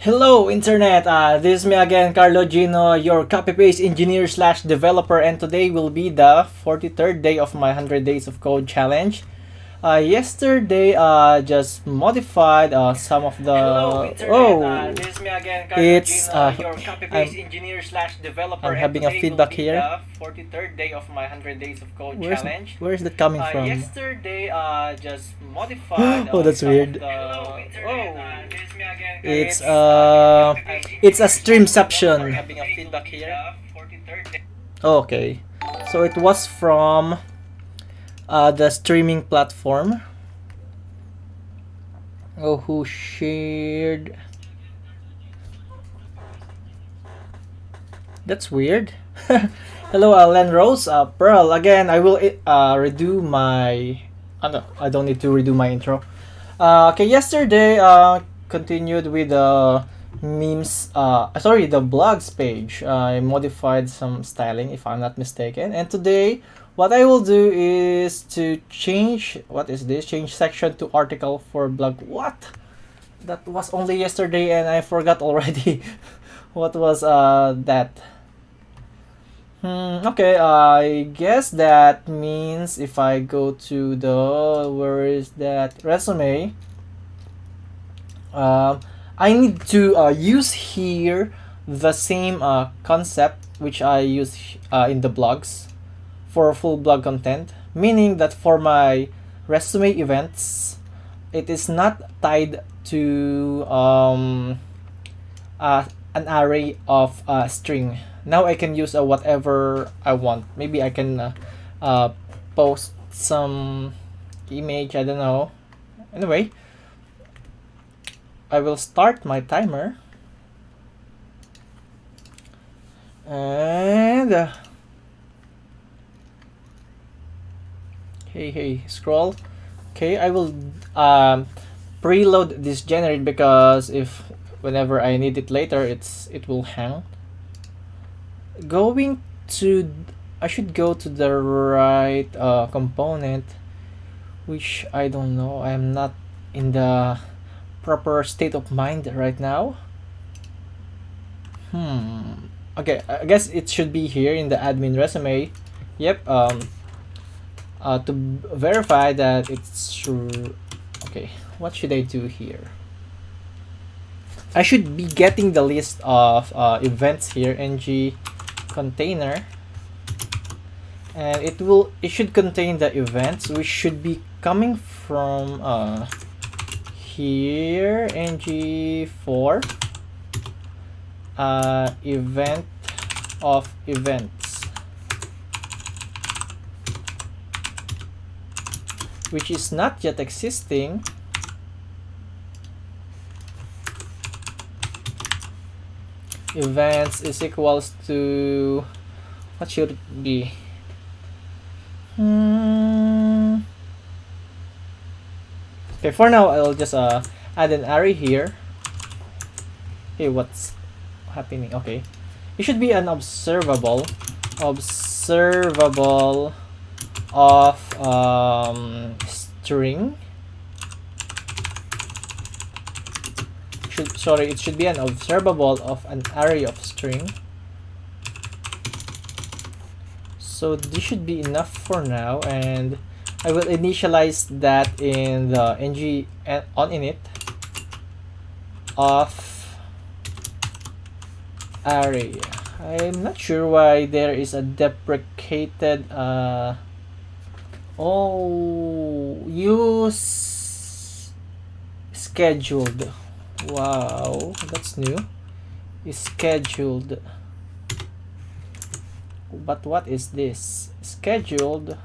Hello Internet, this is me again, Carlo Gino, your copy-paste engineer slash developer, and today will be the 43rd day of my 100 Days of Code challenge. Yesterday, just modified some of the. Hello, Internet. This is me again, Carlo it's Gino, your copy-paste engineer slash developer. I'm having a today feedback will be here. The 43rd day of my 100 Days of Code challenge. Where's that coming from? Yesterday, just modified. Oh, that's weird. Hello, Internet. This is me again, It's a streamception. having a feedback here. The 43rd day. Okay, so it was from the streaming platform. Oh, who shared? That's weird. Hello, Len Rose. Pearl. Again, I will redo my. No, I don't need to redo my intro. Okay, yesterday continued with the memes. Sorry, the blogs page. I modified some styling, if I'm not mistaken. And today, what I will do is to change. What is this? Change section to article for blog. What? That was only yesterday, and I forgot already. What was that? Okay, I guess that means if I go to the where is that resume, I need to use here the same concept which I use in the blogs for full blog content, meaning that for my resume events, it is not tied to an array of string. Now I can use whatever I want. Maybe I can post some image, I don't know. Anyway, I will start my timer. And hey, scroll. Okay, I will preload this generate because if whenever I need it later, it will hang. Going to, I should go to the right component, which I don't know. I am not in the proper state of mind right now. Okay, I guess it should be here in the admin resume. Yep. To verify that it's true. Okay, what should I do here? I should be getting the list of events here, ng container, and it should contain the events which should be coming from here, ng4 event of events, which is not yet existing. Events is equals to, what should it be? Okay, for now I'll just add an array here. Okay, what's happening? Okay, it should be an observable of string. It should be an observable of an array of string. So this should be enough for now, and I will initialize that in the ng on init of array. I'm not sure why there is a deprecated use scheduled. Wow, that's new. Is scheduled. But what is this? Scheduled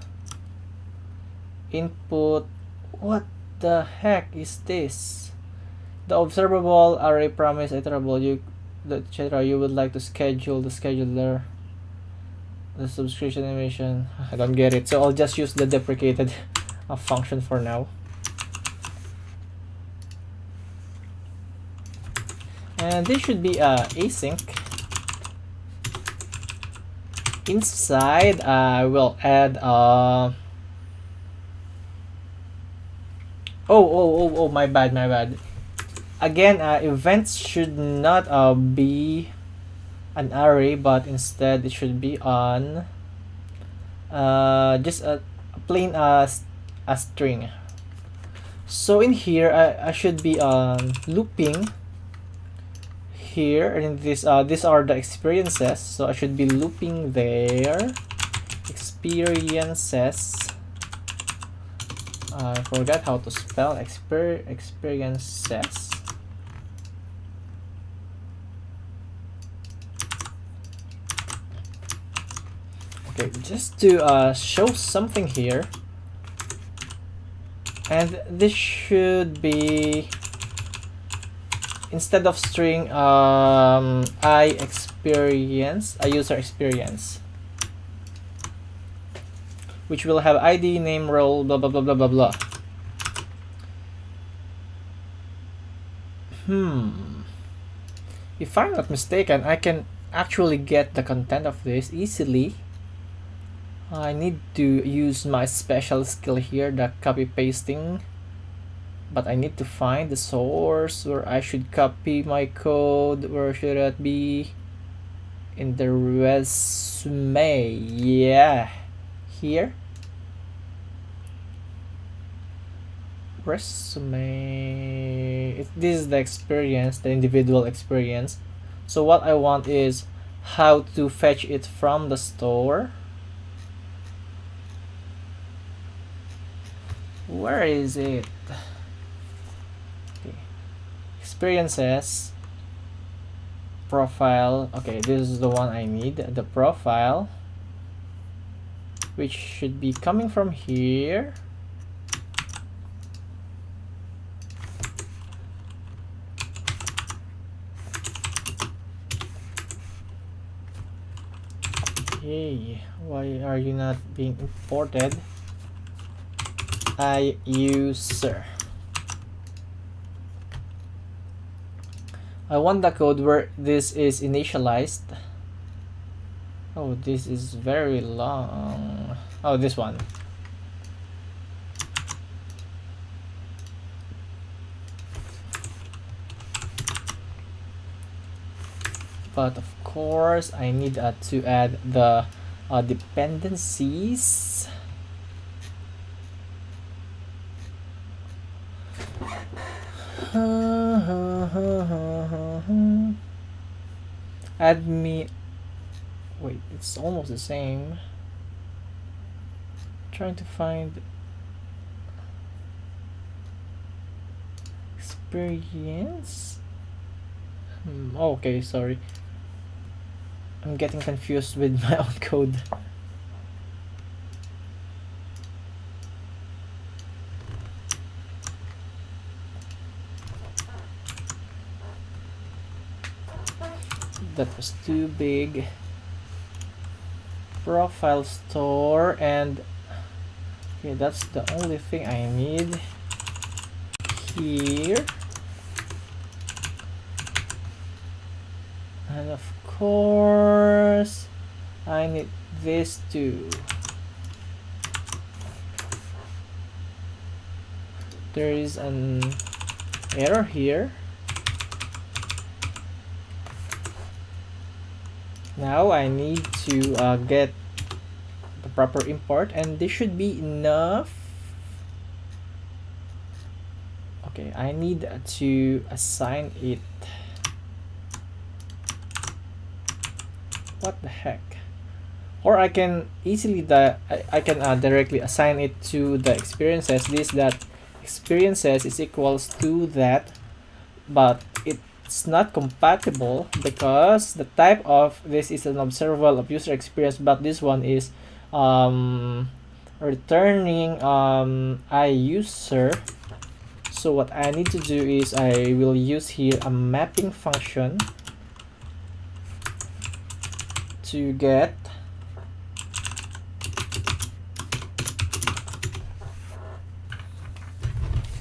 input. What the heck is this? The observable array promise iterable etc. You would like to schedule the scheduler, the subscription animation. I don't get it, so I'll just use the deprecated function for now. And this should be async. Inside, I will add oh, my bad. again, events should not be an array, but instead it should be on just a plain a string. So in here, I should be looping here, and this these are the experiences. So I should be looping there. Experiences. I forgot how to spell experiences. Okay, just to show something here, and this should be, instead of string, I experience, a user experience, which will have ID, name, role, blah blah blah blah blah blah. If I'm not mistaken, I can actually get the content of this easily. I need to use my special skill here, the copy pasting, but I need to find the source where I should copy my code. Where should it be? In the resume. Yeah, here. Resume. This is the experience, the individual experience. So what I want is how to fetch it from the store. Where is it? Okay. Experiences, profile. Okay, this is the one I need, the profile, which should be coming from here. Hey, why are you not being imported? iUser. I want the code where this is initialized. Oh, this is very long. Oh, this one. But of course, I need to add the dependencies. Add me. Wait, it's almost the same. Trying to find experience. Okay, sorry. I'm getting confused with my own code. That was too big. Profile store, and okay, that's the only thing I need here. And of course, I need this too. There is an error here. Now I need to get the proper import, and this should be enough. Okay, I need to assign it. What the heck? Or I can easily I can directly assign it to the experiences. That experiences is equals to that, but it's not compatible because the type of this is an observable of user experience, but this one is returning iUser. So what I need to do is I will use here a mapping function to get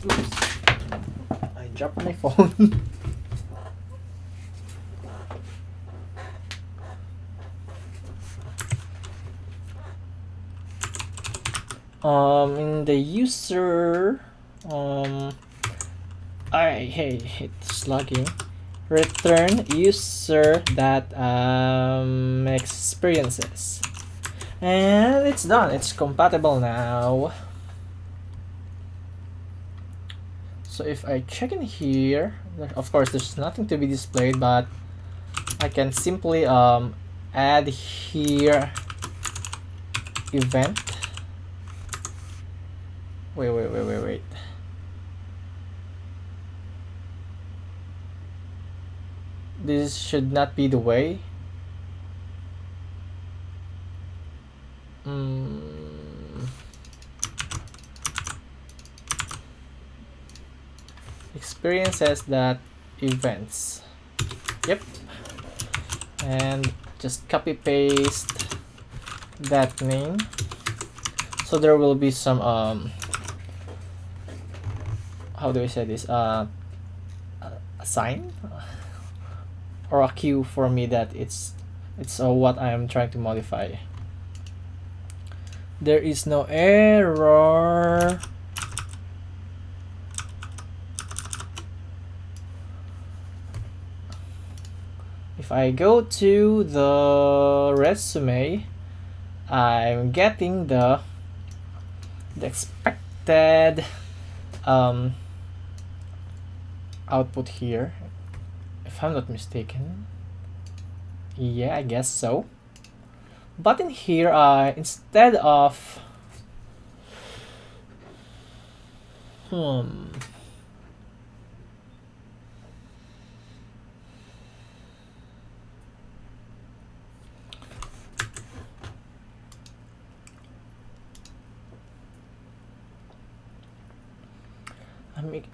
oops, I dropped my phone. In the user Hey, it's logging. Return user that experiences. And it's done. It's compatible now. So if I check in here, of course there's nothing to be displayed, but I can simply add here event. Wait. This should not be the way. Experiences that events. Yep. And just copy paste that name. So there will be some how do I say this? A sign or a cue for me that it's what I am trying to modify. There is no error. If I go to the resume, I'm getting the expected output here, if I'm not mistaken. Yeah, I guess so. But in here, instead of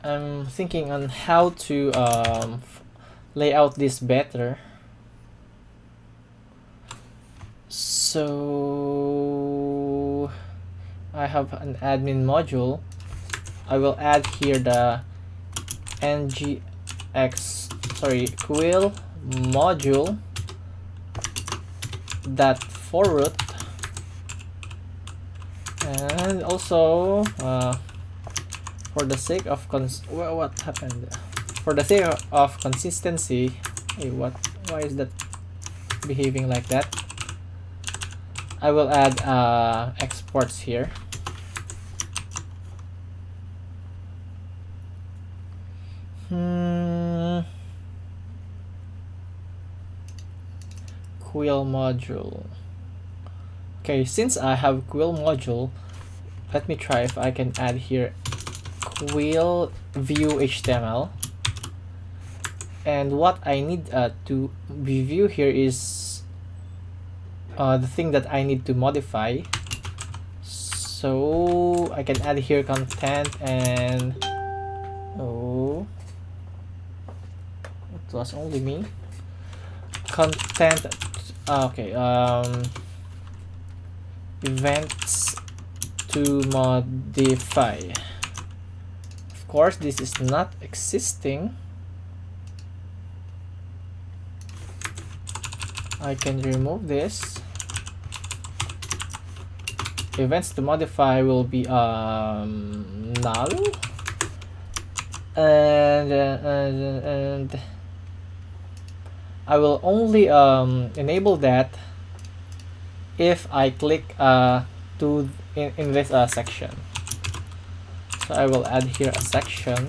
I'm thinking on how to lay out this better. So I have an admin module. I will add here the quill module that for root, and also for the sake of what happened? For the sake of consistency, hey, why is that behaving like that? I will add exports here. Quill module. Okay, since I have quill module, let me try if I can add here quill view HTML. And what I need to review here is the thing that I need to modify. So I can add here content, and oh, it was only me. Content. Okay. Events to modify. Of course, this is not existing. I can remove this. Events to modify will be null, and I will only enable that if I click in this section. So I will add here a section,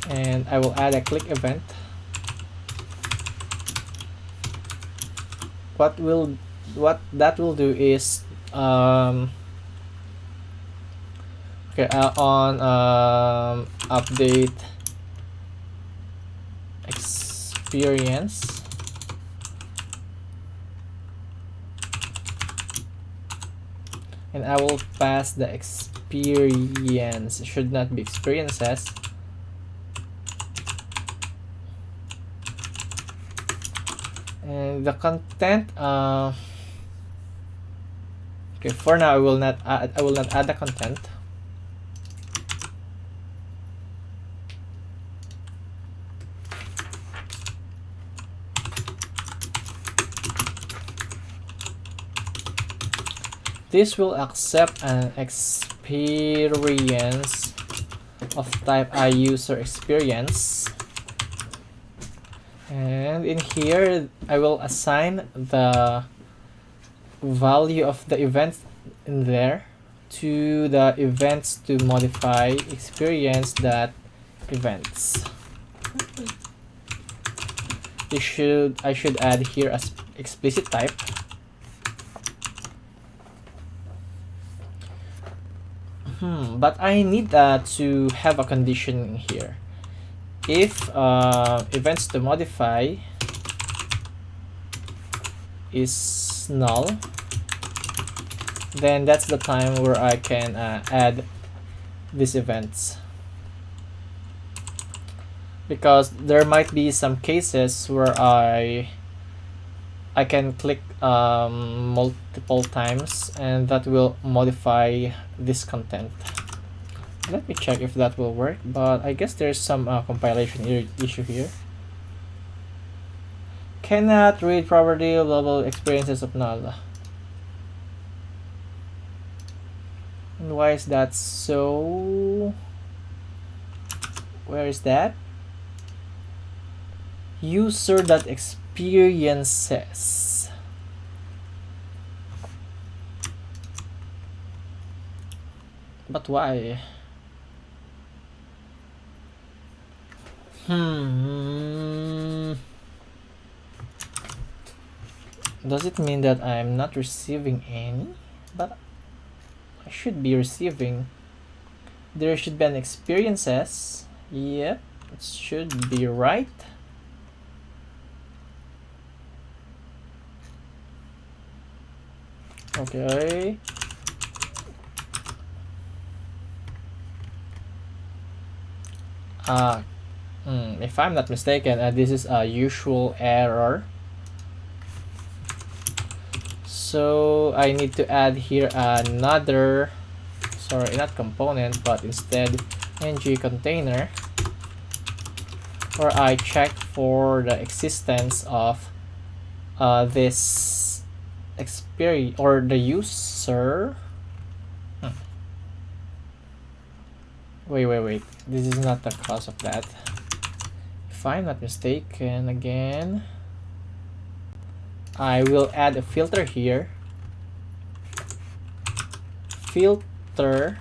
and I will add a click event. What that will do is okay, on update experience, and I will pass the experience. It should not be experiences. And the content, okay, for now I will not add the content. This will accept an experience of type iUser experience. And in here, I will assign the value of the event in there to the events to modify experience that events. I should add here as explicit type. But I need to have a condition in here. If events to modify is null, then that's the time where I can add these events. Because there might be some cases where I can click multiple times and that will modify this content. Let me check if that will work, but I guess there's some compilation issue here. Cannot read property level experiences of null. And why is that so? Where is that? User.experiences. But why? Does it mean that I'm not receiving any? But I should be receiving. There should be an experiences. Yep, it should be right. Okay. If I'm not mistaken, this is a usual error. So I need to add here another, sorry, not component, but instead ng container, where I check for the existence of this experience or the user. Wait, this is not the cause of that. If I'm not mistaken, again, I will add a filter here. Filter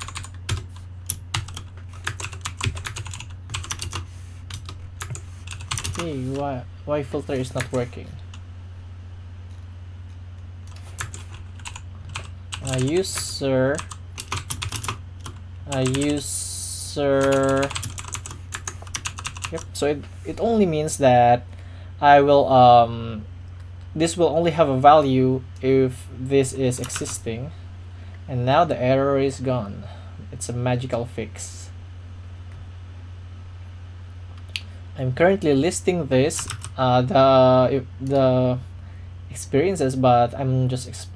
hey, why filter is not working? User yep, so it only means that I will this will only have a value if this is existing, and now the error is gone. It's a magical fix. I'm currently listing this the experiences, but I'm just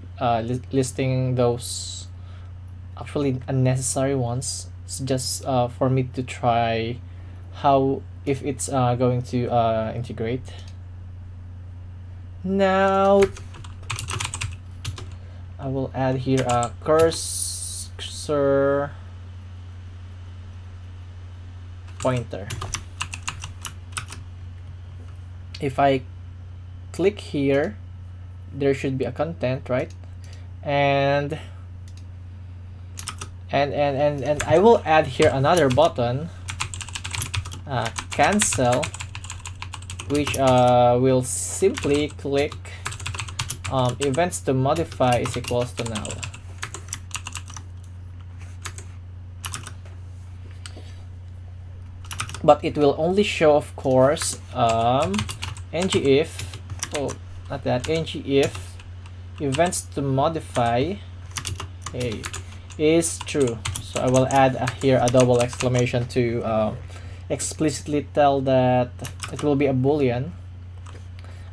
listing those actually unnecessary ones. It's just for me to try how if it's going to integrate. Now I will add here a cursor pointer. If I click here, there should be a content, right? And I will add here another button, cancel, which will simply click events to modify is equals to null. But it will only show, of course, ngIf, oh, not that, ngIf events to modify is true. So I will add here a double exclamation to explicitly tell that it will be a boolean.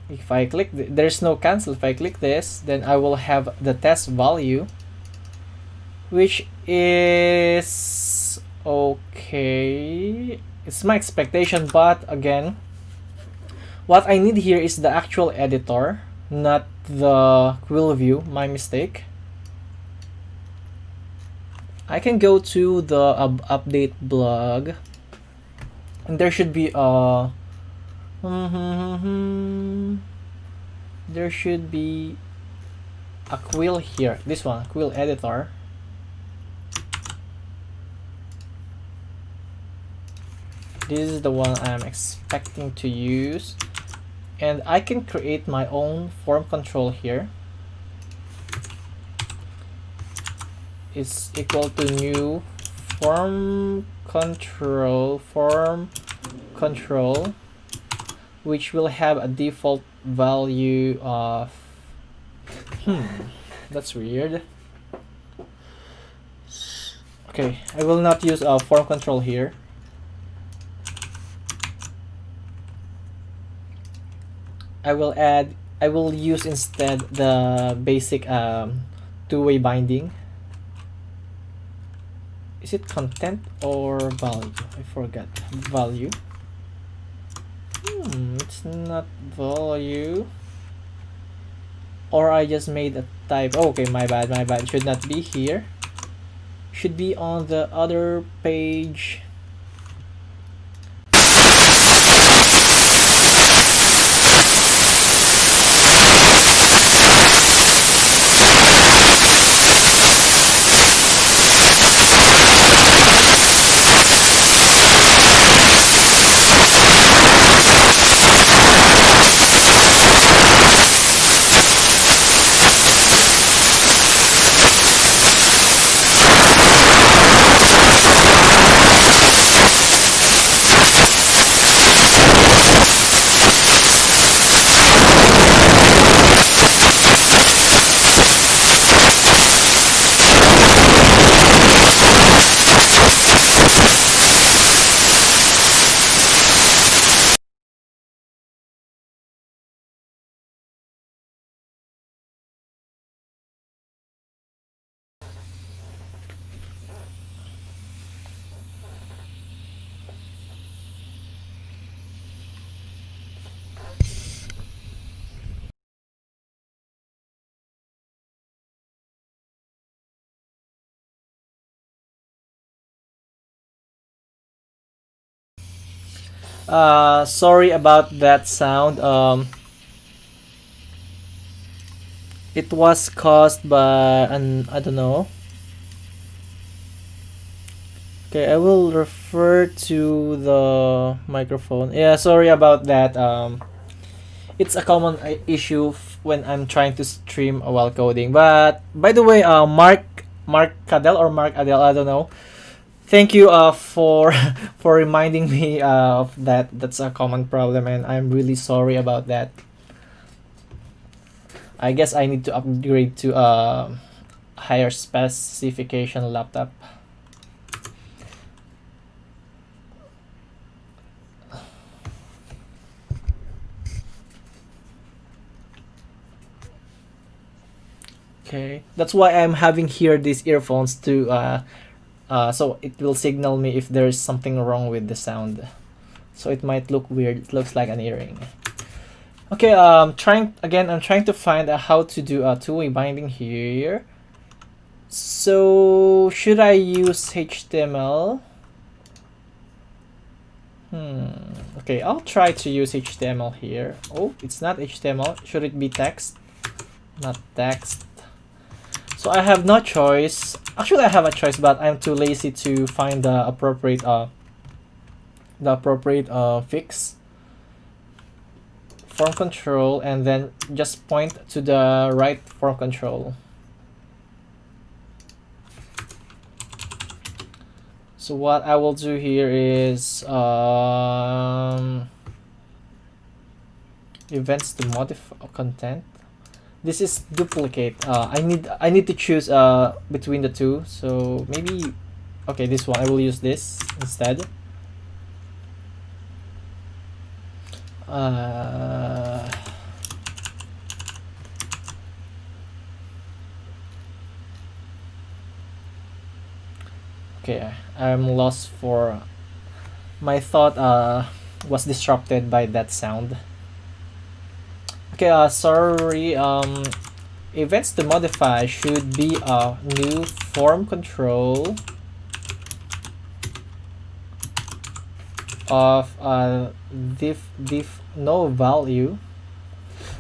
If I click there's no cancel. If I click this, then I will have the test value, which is okay. It's my expectation, but again, what I need here is the actual editor, not the quill view. My mistake. I can go to the update blog, and there should be there should be a quill here. This one, quill editor. This is the one I'm expecting to use, and I can create my own form control here. It's equal to new form control, which will have a default value of that's weird. Okay, I will not use a form control here. I will use instead the basic two-way binding. Is it content or value? I forgot. Value. It's not value. Or I just made a type. Oh, okay, my bad. Should not be here. Should be on the other page. Sorry about that sound. It was caused by I don't know. Okay, I will refer to the microphone. Yeah, sorry about that. It's a common issue when I'm trying to stream while coding. But by the way, Mark Cadell or Mark Adele, I don't know. Thank you for for reminding me of that. That's a common problem, and I'm really sorry about that. I guess I need to upgrade to a higher specification laptop. Okay, that's why I'm having here these earphones to so it will signal me if there is something wrong with the sound. So it might look weird. It looks like an earring. Okay, I'm trying to find out how to do a two-way binding here. So should I use HTML? Okay, I'll try to use HTML here. Oh, it's not HTML. Should it be text? Not text. So I have no choice. Actually, I have a choice, but I'm too lazy to find the appropriate fix. Form control, and then just point to the right form control. So what I will do here is events to modify content. This is duplicate. I need to choose between the two. So maybe, okay, this one I will use this instead. Okay, I'm lost for my thought was disrupted by that sound. Okay, sorry. events to modify should be a new form control of a diff no value.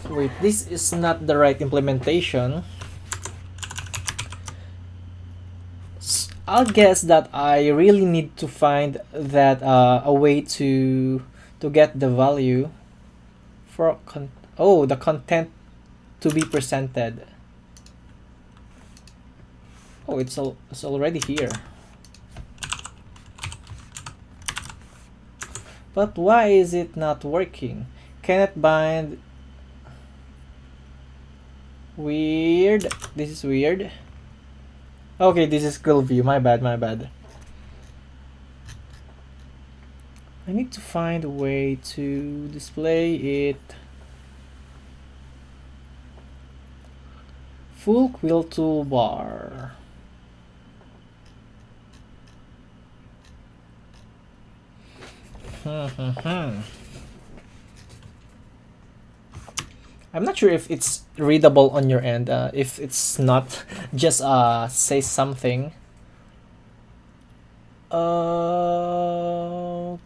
Wait, this is not the right implementation. I'll guess that I really need to find that a way to get the value for the content to be presented. Oh, it's already here. But why is it not working? Cannot bind. Weird. This is weird. Okay, this is Google View. My bad. I need to find a way to display it. Full quill toolbar. I'm not sure if it's readable on your end. If it's not, just say something.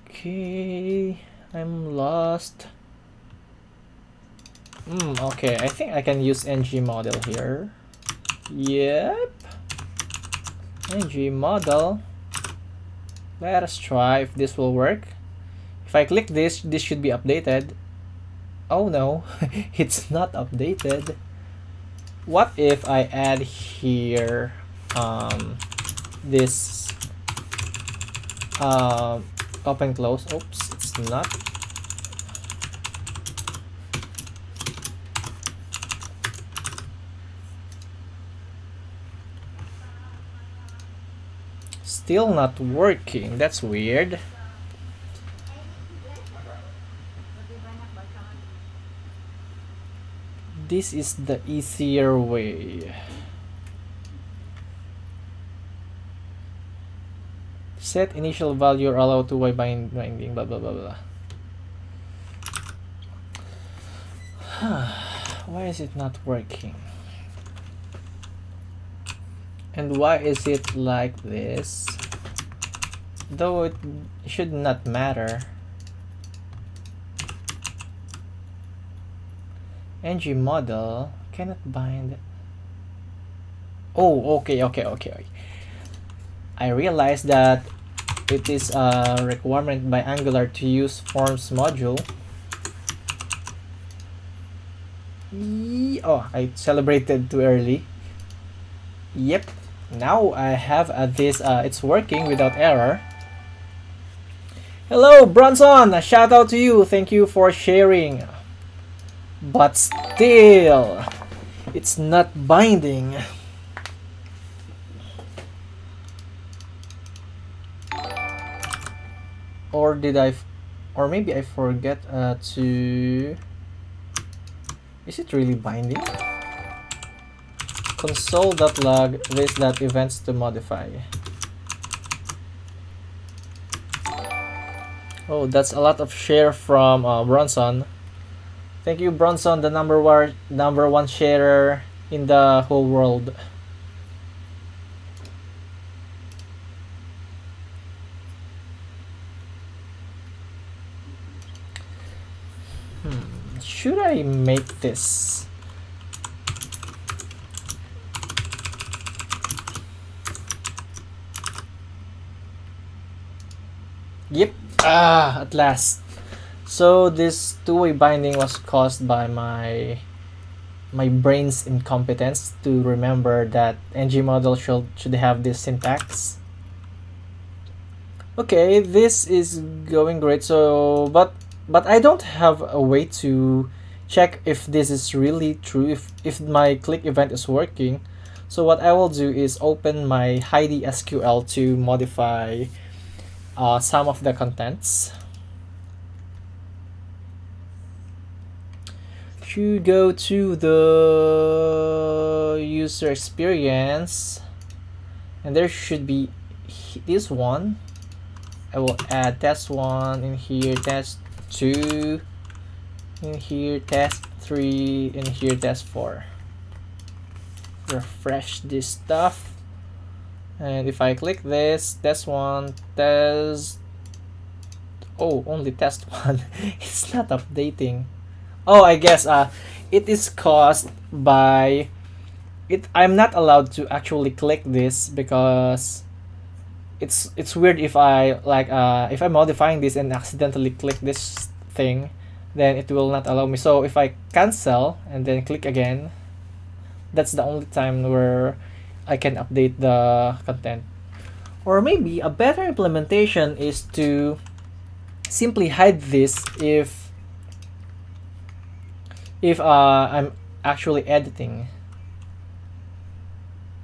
Okay, I'm lost. Okay, I think I can use ng model here. Yep. ng model. Let us try if this will work. If I click this should be updated. Oh no, it's not updated. What if I add here this open close? Oops, it's not. Still not working. That's weird. This is the easier way. Set initial value or allow to y binding, blah blah blah blah. Why is it not working? And why is it like this? Though it should not matter. ng model cannot bind. Oh, okay. I realized that it is a requirement by Angular to use forms module. Oh, I celebrated too early. Yep, now I have this. It's working without error. Hello, Bronson. A shout out to you. Thank you for sharing. But still, it's not binding. Or did or maybe I forget to. Is it really binding? Console.log this.events to modify. Oh, that's a lot of share from Bronson. Thank you, Bronson, the number one sharer in the whole world. Should I make this? Yep. At last. So this two-way binding was caused by my brain's incompetence to remember that ng model should have this syntax. Okay, this is going great. So but I don't have a way to check if this is really true, if my click event is working. So what I will do is open my Heidi SQL to modify some of the contents. To go to the user experience, and there should be this one. I will add test 1 in here, test 2 in here, test 3 in here, test 4. refresh this stuff. And if I click this, test one, test. Oh, only test one. It's not updating. Oh, I guess it is caused by it. I'm not allowed to actually click this because it's weird if I like if I'm modifying this and accidentally click this thing, then it will not allow me. So if I cancel and then click again, that's the only time where I can update the content. Or maybe a better implementation is to simply hide this if I'm actually editing.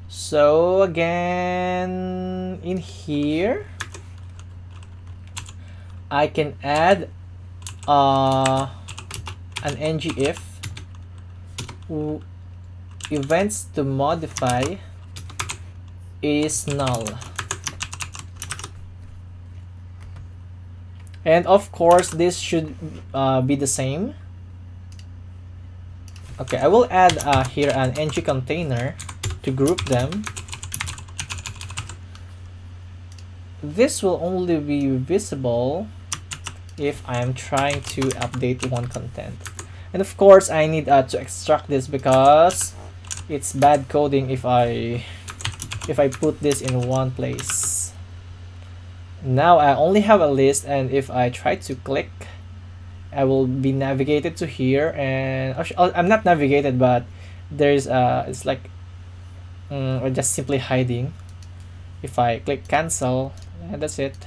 So again, in here, I can add an ngIf events to modify is null. And of course, this should be the same. Okay, I will add here an ng container to group them. This will only be visible if I'm trying to update one content. And of course, I need to extract this because it's bad coding if I put this in one place. Now I only have a list, and if I try to click, I will be navigated to here, and I'm not navigated, but there's it's like or just simply hiding. If I click cancel, and that's it.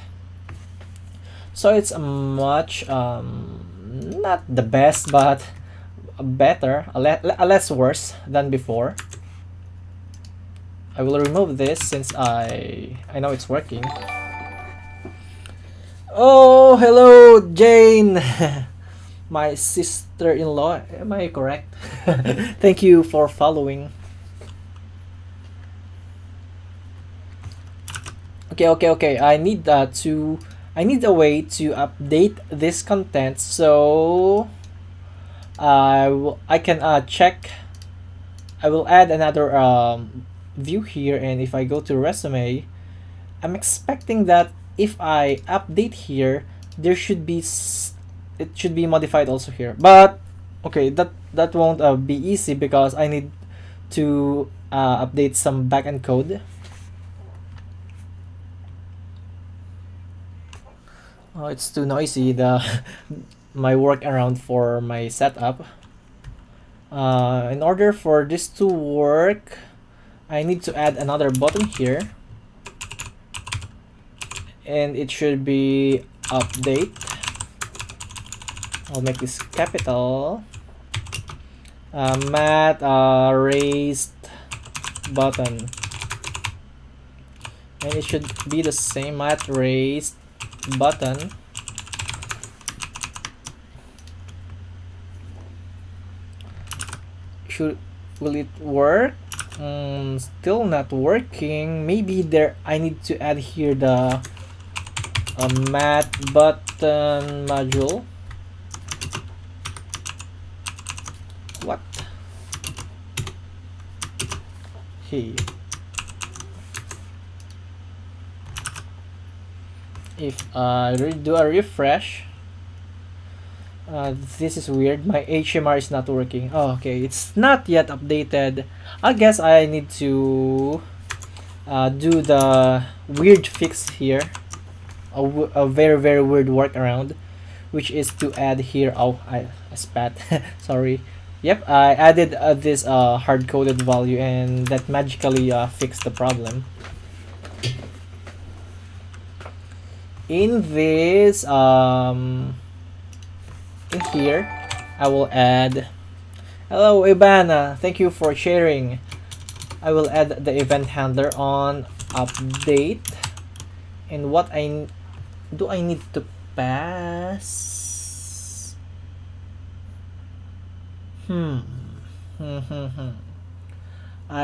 So it's a much not the best, but better, a less worse than before. I will remove this since I know it's working. Oh, hello, Jane. My sister-in-law. Am I correct? Thank you for following. Okay. I need a way to update this content, so I can check. I will add another view here, and if I go to resume, I'm expecting that if I update here, there should be it should be modified also here. But okay, that won't be easy because I need to update some backend code. Oh, it's too noisy, the my workaround for my setup. In order for this to work, I need to add another button here, and it should be update. I'll make this capital. Mat raised button, and it should be the same, mat raised button. Will it work? Still not working. Maybe there I need to add here the mat button module. What? Hey. If I do a refresh, this is weird. My HMR is not working. Oh, okay, it's not yet updated. I guess I need to do the weird fix here. A very weird workaround, which is to add here. Oh, I spat. Sorry. Yep, I added this hard-coded value, and that magically fixed the problem. In this in here, I will add. Hello, Ibana. Thank you for sharing. I will add the event handler on update. And what I need to pass? I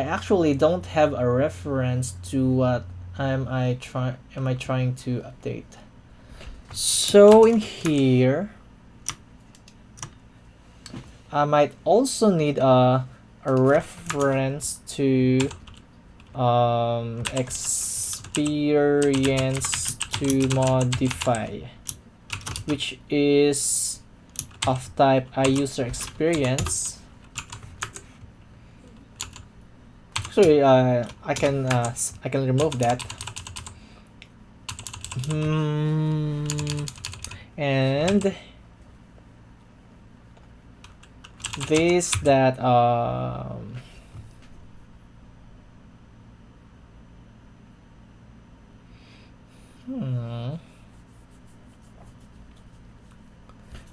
actually don't have a reference to what am I trying to update. So in here, I might also need a reference to experience to modify, which is of type user experience. Actually, I can remove that. And this that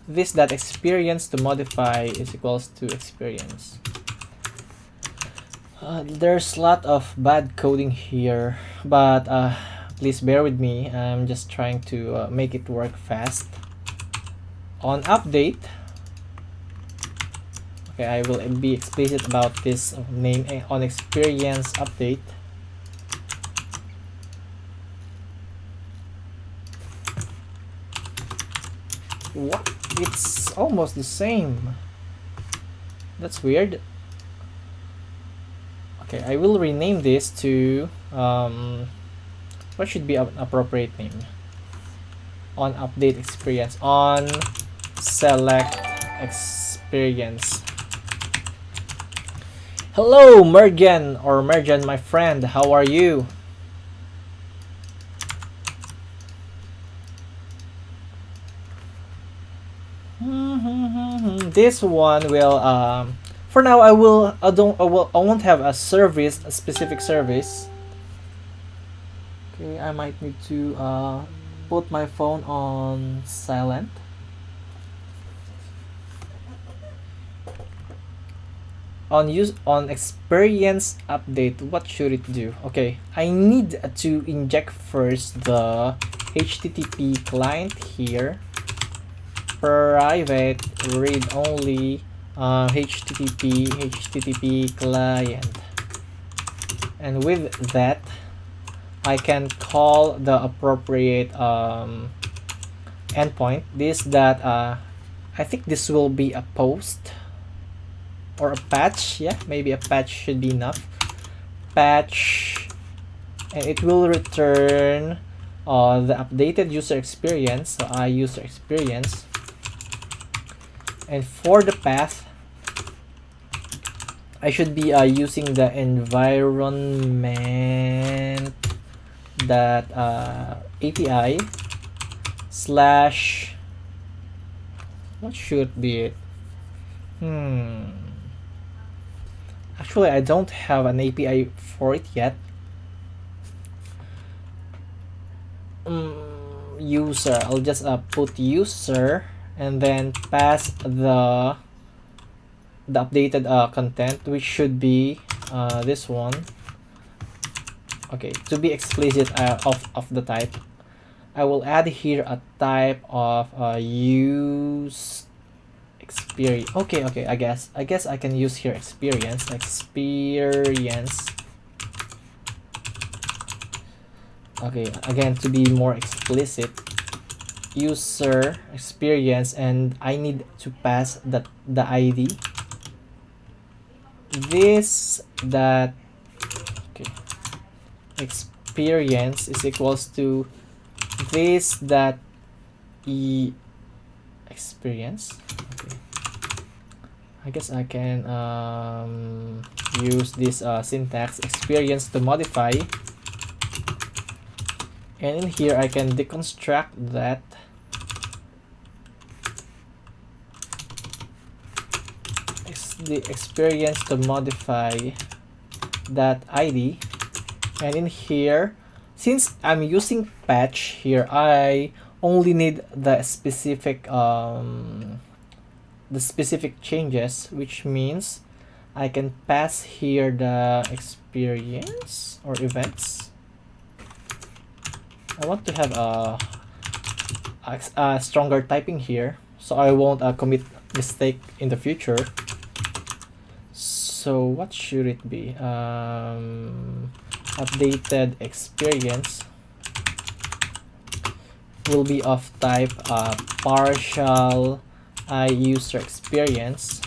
this that experience to modify is equals to experience. There's a lot of bad coding here, but please bear with me. I'm just trying to make it work fast. On update, okay, I will be explicit about this name on experience update. What? It's almost the same. That's weird. Okay, I will rename this to what should be an appropriate name? On update experience, on select experience. Hello, Mergen or Mergen, my friend. How are you? This one will for now I won't have a service, a specific service. Okay, I might need to put my phone on silent. On experience update, what should it do? Okay, I need to inject first the HTTP client here. Private read only HTTP client, and with that I can call the appropriate endpoint. This that I think this will be a post or a patch. Yeah, maybe a patch should be enough. Patch, and it will return the updated user experience, so user experience. And for the path, I should be using the environment that API slash, what should be it? Actually, I don't have an API for it yet. User, I'll just put user and then pass the updated content, which should be this one. Okay, to be explicit of the type, I will add here a type of use experience. Okay, I guess I can use here experience. Okay, again, to be more explicit, user experience, and I need to pass the ID. This that okay, experience is equals to this that experience. Okay, I guess I can use this syntax experience to modify, and in here I can deconstruct that. The experience to modify that ID, and in here, since I'm using patch here, I only need the specific changes, which means I can pass here the experience or events. I want to have a stronger typing here, so I won't commit mistake in the future. So what should it be? Updated experience will be of type partial user experience,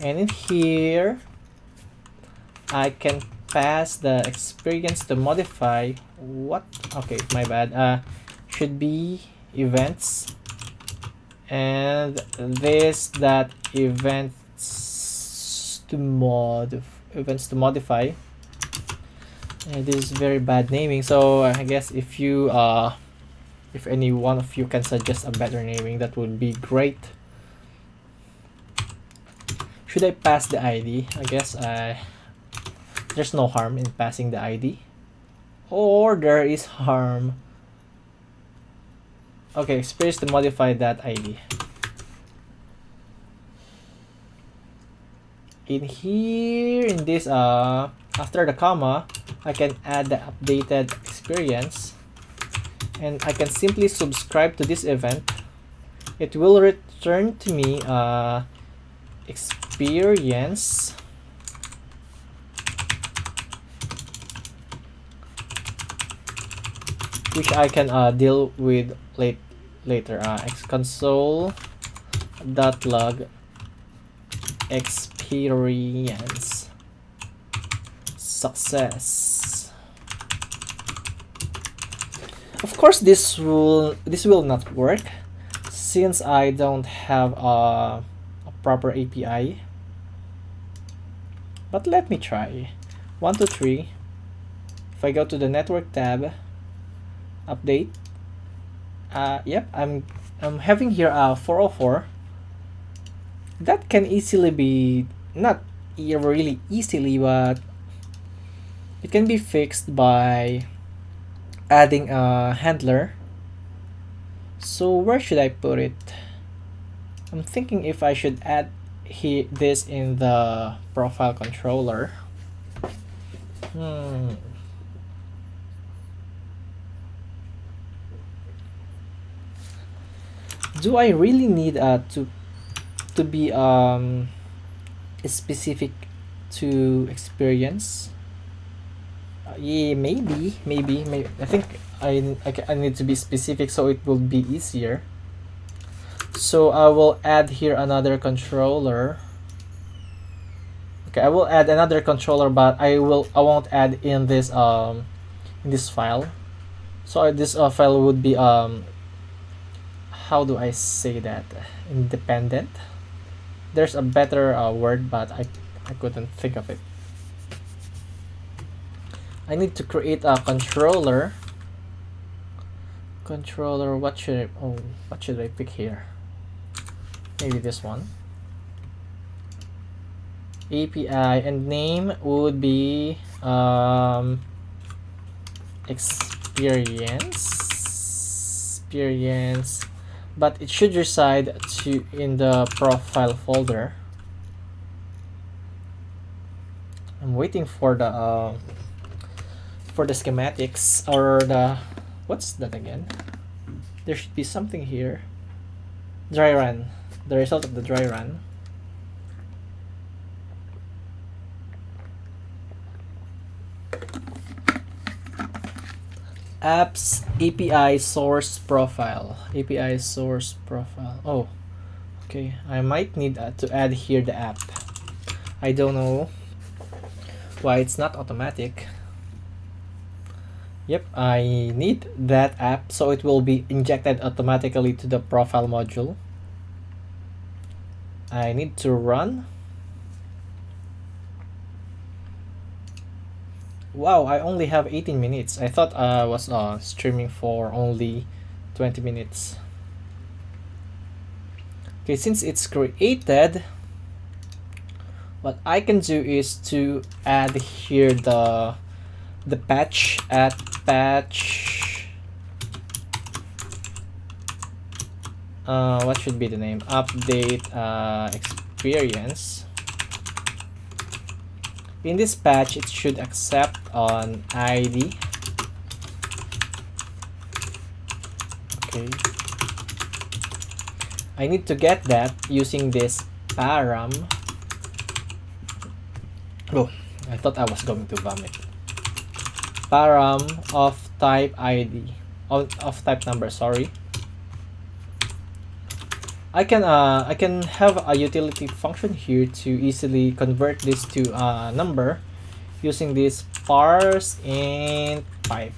And in here, I can pass the experience to modify. What? Okay, my bad. Should be events, and this that events to modify. And this is very bad naming. So I guess if you if any one of you can suggest a better naming, that would be great. Should I pass the ID? I guess there's no harm in passing the ID. Or there is harm. Okay, experience to modify that ID. In here, in this, after the comma, I can add the updated experience. And I can simply subscribe to this event. It will return to me experience which I can deal with later. Console.log experience success. Of course, this will not work since I don't have a proper API. But let me try. 1, 2, 3. If I go to the network tab, update. Yep, I'm having here a 404. That can easily be, not really easily, but it can be fixed by adding a handler. So where should I put it? I'm thinking if I should add this in the profile controller. Do I really need to be specific to experience? Yeah, maybe. I think I need to be specific so it will be easier. So I will add here another controller. Okay, I will add another controller, but I won't add in this file. So this file would be how do I say that? Independent. There's a better word, but I couldn't think of it. I need to create a controller. What should I pick here? Maybe this one. API and name would be experience, but it should reside in the profile folder. I'm waiting for the schematics, or the, what's that again? There should be something here. Dry run. The result of the dry run. Apps API source profile. API source profile. Oh, okay. I might need to add here the app. I don't know why it's not automatic. Yep, I need that app, so it will be injected automatically to the profile module. I need to run. Wow, I only have 18 minutes. I thought I was streaming for only 20 minutes. Okay, since it's created, what I can do is to add here the patch at patch. What should be the name? Update experience. In this patch, it should accept on ID. Okay. I need to get that using this param. Oh, I thought I was going to vomit. Param of type ID. Of type number, sorry. I can have a utility function here to easily convert this to a number using this parse int pipe.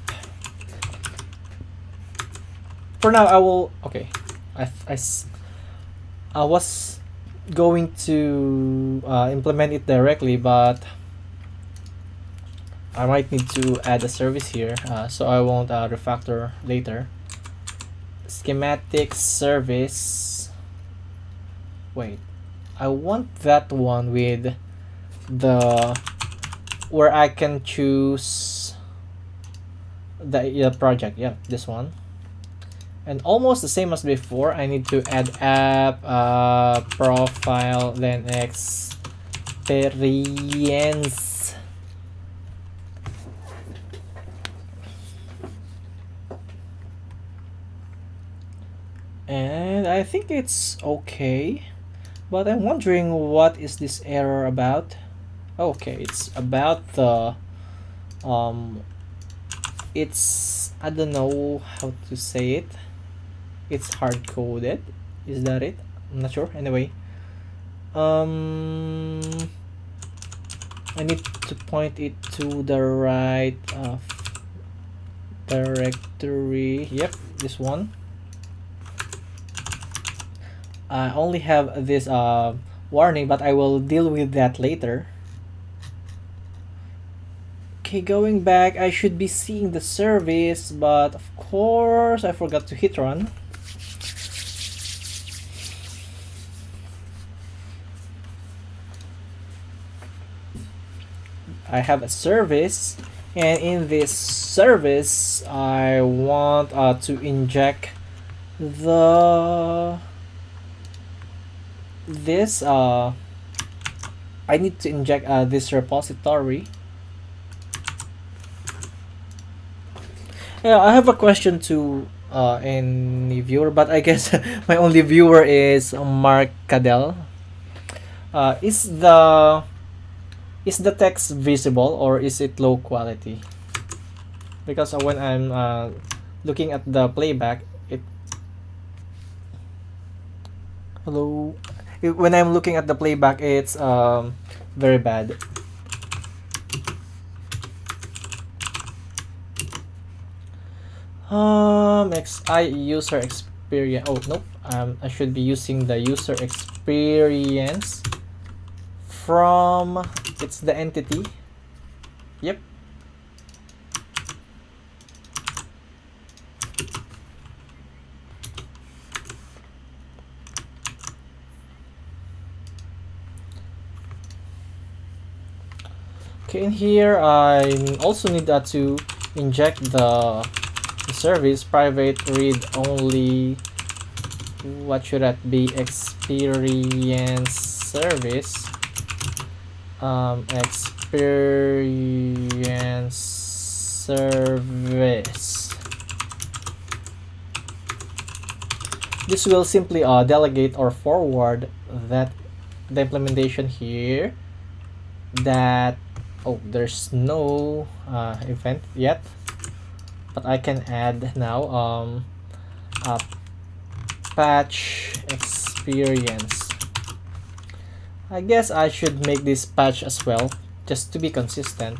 For now, I will. Okay, I was going to implement it directly, but I might need to add a service here, so I won't refactor later. Schematic service. Wait, I want that one with the where I can choose the project. Yeah, this one. And almost the same as before, I need to add app, profile, then experience. And I think it's okay, but I'm wondering what is this error about. Okay, it's about the it's, I don't know how to say it. It's hard coded. Is that it? I'm not sure. Anyway, I need to point it to the right directory. Yep, this one. I only have this warning, but I will deal with that later. Okay, going back, I should be seeing the service, but of course I forgot to hit run. I have a service, and in this service I want to inject this I need to inject this repository. Yeah, I have a question to any viewer, but I guess my only viewer is Mark Cadell. Is the text visible or is it low quality? Because when I'm looking at the playback, when I'm looking at the playback, it's very bad. XI user experience. Oh nope. I should be using the user experience from. It's the entity. Yep. Okay, in here I also need to inject the service private read only. What should that be? Experience service. Experience service. This will simply delegate or forward that the implementation here. That there's no event yet, but I can add now patch experience. I guess I should make this patch as well, just to be consistent.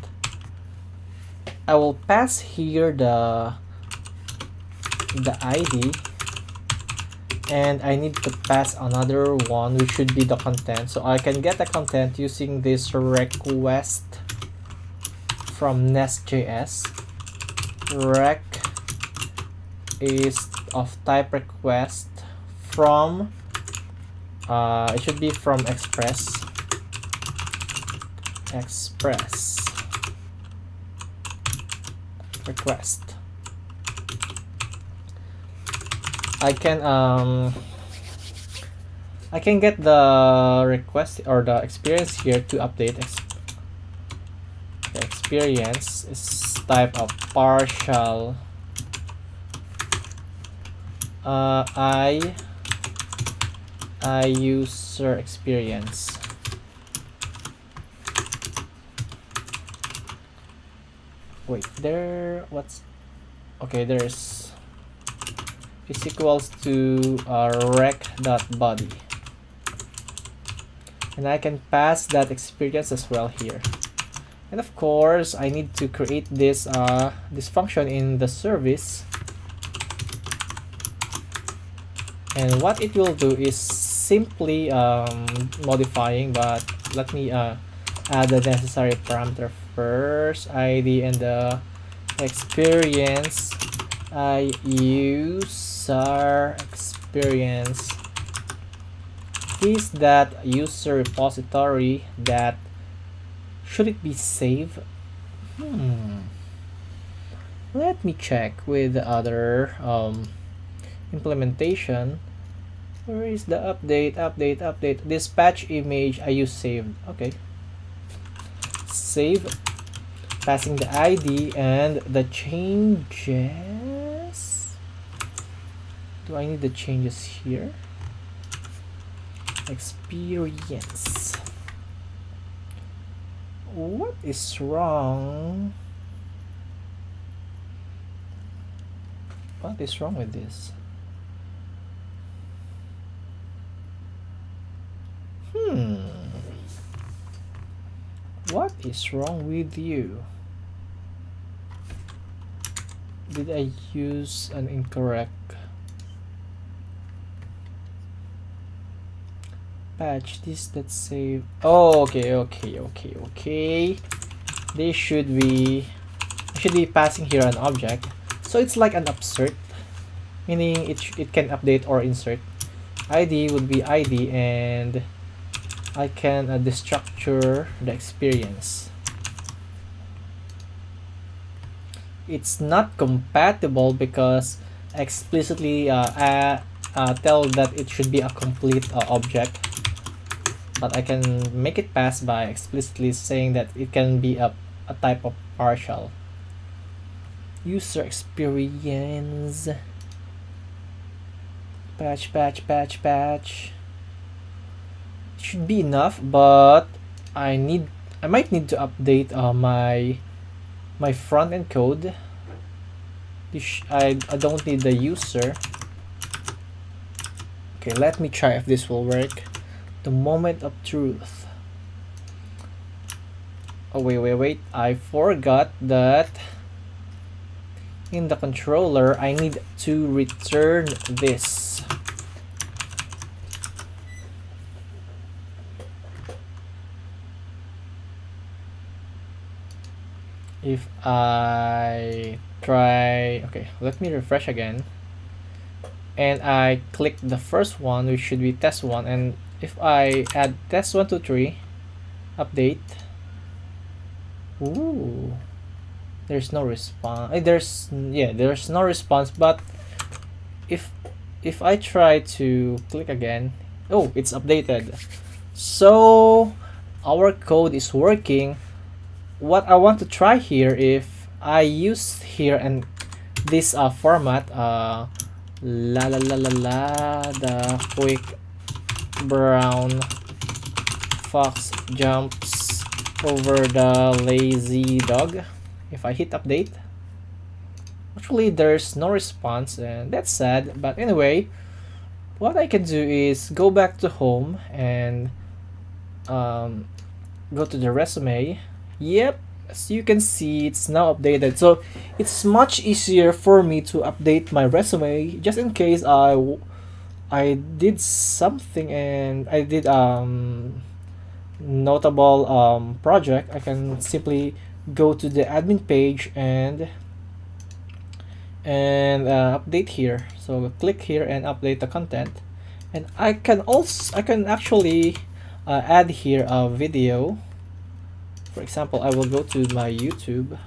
I will pass here the ID, and I need to pass another one, which should be the content. So I can get the content using this request from Nest.js. Rec is of type request from it should be from express request. I can get the request or the experience here to update. The experience is type of partial I user experience. Wait, what's okay, there's is equals to rec.body, and I can pass that experience as well here. And of course, I need to create this this function in the service. And what it will do is simply modifying, but let me add the necessary parameter first. ID and the experience. User experience is that user repository that should it be saved? Let me check with the other implementation. Where is the update? Dispatch image I use saved. Okay. Save. Passing the ID and the changes. Do I need the changes here? Experience. What is wrong? What is wrong with this? What is wrong with you? Did I use an incorrect patch? This that save. Oh, okay. They should be passing here an object. So it's like an upsert, meaning it can update or insert. ID would be ID, and I can destructure the experience. It's not compatible because I explicitly tell that it should be a complete object, but I can make it pass by explicitly saying that it can be a type of partial. User experience. Patch. Should be enough, but I might need to update my front end code. I don't need the user. Okay, let me try if this will work. The moment of truth. Oh wait, I forgot that in the controller I need to return this. If I try, okay, let me refresh again, and I click the first one, which should be test1, and if I add test123 update, ooh, there's no response. There's no response. But if I try to click again, oh, it's updated. So our code is working. What I want to try here, if I use here and this format, the quick brown fox jumps over the lazy dog. If I hit update, actually there's no response, and that's sad. But anyway, what I can do is go back to home and go to the resume. Yep, as you can see, it's now updated. So it's much easier for me to update my resume, just in case I did something and I did notable project. I can simply go to the admin page and update here. So click here and update the content, and I can actually add here a video. For example, I will go to my YouTube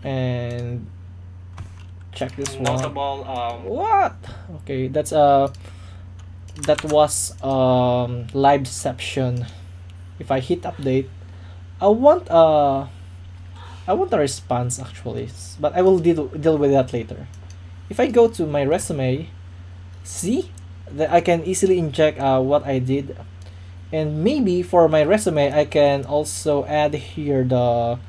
and check this one. Notable, What? Okay, that was liveception. If I hit update, I want a response actually, but I will deal with that later. If I go to my resume, see that I can easily inject what I did. And maybe for my resume, I can also add here the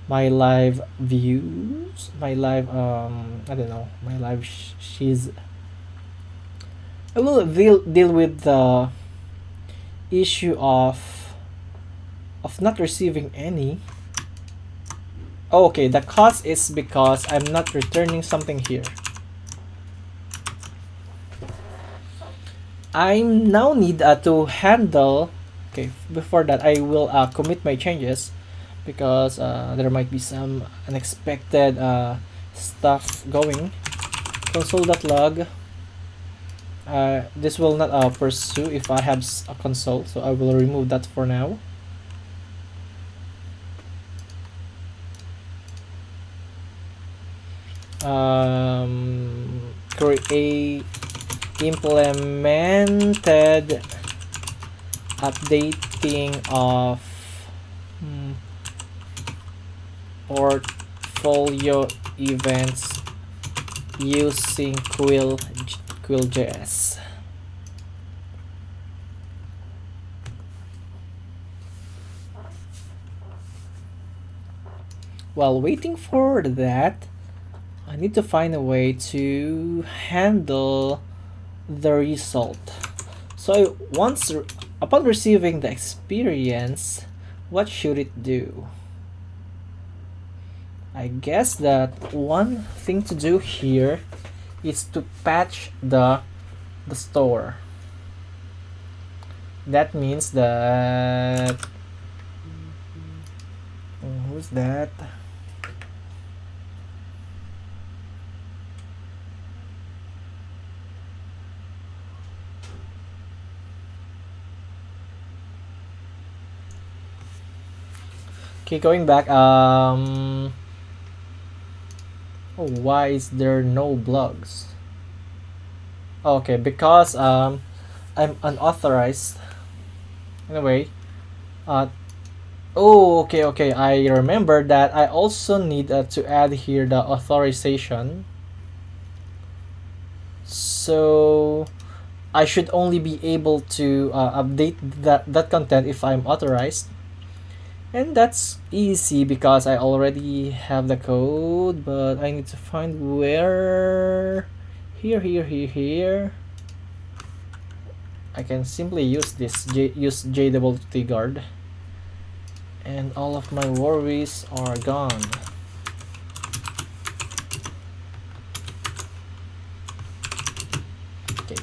my live views, my live I don't know, my live she's. I will deal with the issue of not receiving any. Oh, okay, the cause is because I'm not returning something here. I now need to handle. Okay, before that I will commit my changes because there might be some unexpected stuff going. Console.log. This will not pursue if I have a console, so I will remove that for now. Create implemented updating of portfolio events using Quill.js. While waiting for that, I need to find a way to handle the result. So upon receiving the experience, what should it do? I guess that one thing to do here is to patch the store. That means that who's that? Okay, going back. Oh, why is there no blogs? Okay, because I'm unauthorized. Anyway, oh, okay. I remember that I also need to add here the authorization. So I should only be able to update that content if I'm authorized. And that's easy because I already have the code, but I need to find where. Here. I can simply use this use JWT guard, and all of my worries are gone. Okay,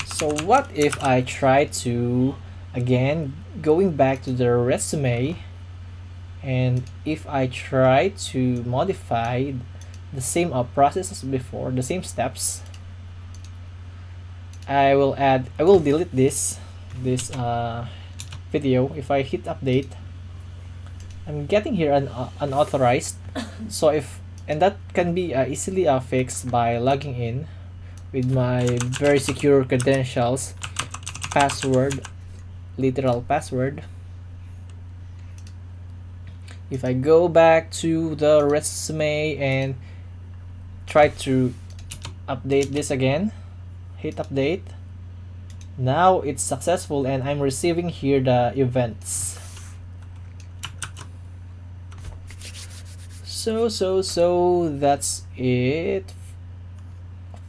so what if I try to, again, going back to the resume, and if I try to modify the same process as before, the same steps, I will delete this video. If I hit update, I'm getting here an unauthorized. So and that can be easily fixed by logging in with my very secure credentials, password, literal password. If I go back to the resume and try to update this again, hit update, now it's successful and I'm receiving here the events. So that's it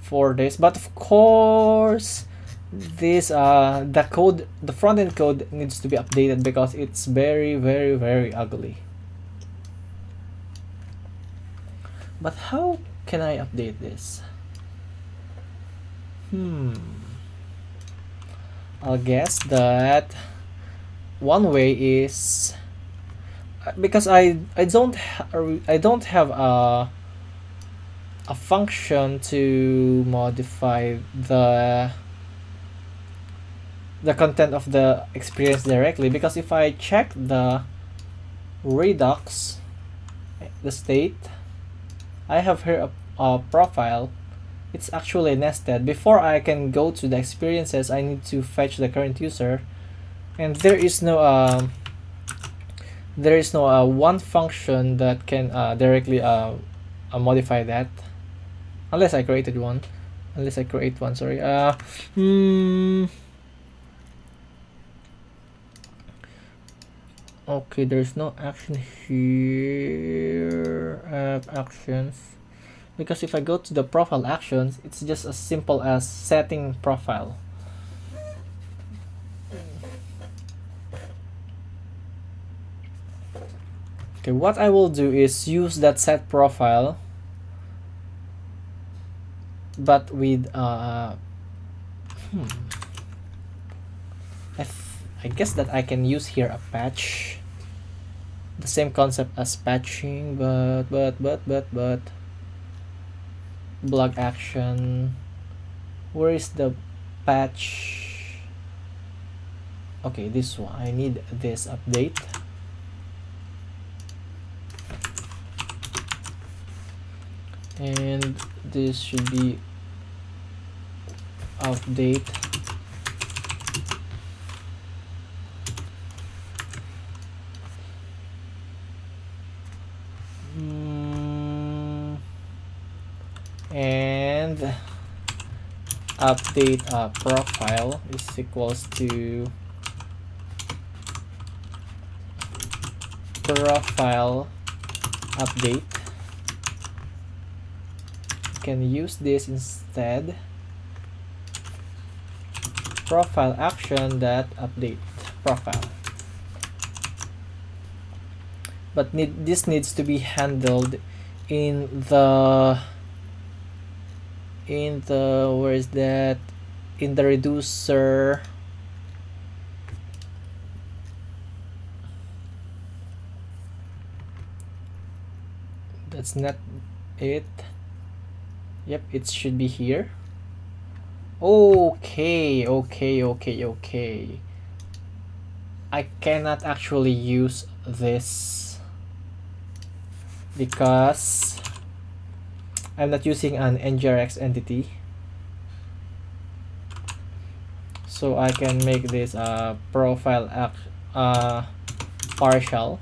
for this. But of course, this the front-end code needs to be updated because it's very ugly. But how can I update this? I'll guess that one way is because I don't have a function to modify the content of the experience directly, because if I check the Redux, the state, I have here a profile. It's actually nested. Before I can go to the experiences, I need to fetch the current user, and there is no one function that can directly modify that, unless I create one. Sorry. Okay, there's no action here. check actions, because if I go to the profile actions, it's just as simple as setting profile. Okay, what I will do is use that set profile, but with I guess that I can use here a patch, the same concept as patching, but blog action, where is the patch? Okay, this one, I need this update. And this should be update. And update profile is equals to profile update. Can use this instead, profile action that update profile, but this needs to be handled in the where is that, in the reducer. That's not it. Yep, it should be here. Okay. I cannot actually use this because I'm not using an NGRX entity. So I can make this profile partial.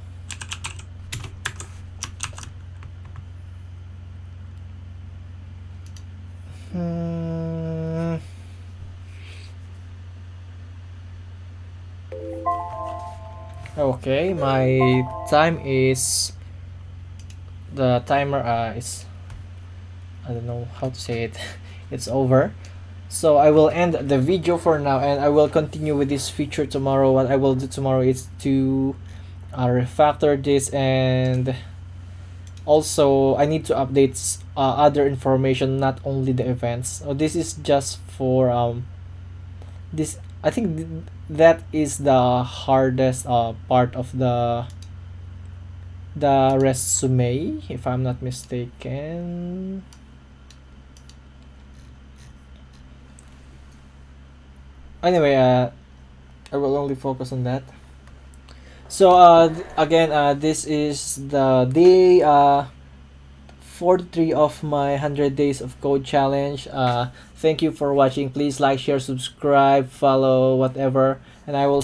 Okay, my time is, the timer is, I don't know how to say it, it's over. So I will end the video for now, and I will continue with this feature tomorrow. What I will do tomorrow is to refactor this, and also I need to update other information, not only the events. So this is just for this, I think that is the hardest part of the resume, if I'm not mistaken. Anyway, I will only focus on that. So again, this is the day 43 of my 100 days of code challenge. Thank you for watching. Please like, share, subscribe, follow, whatever, and I will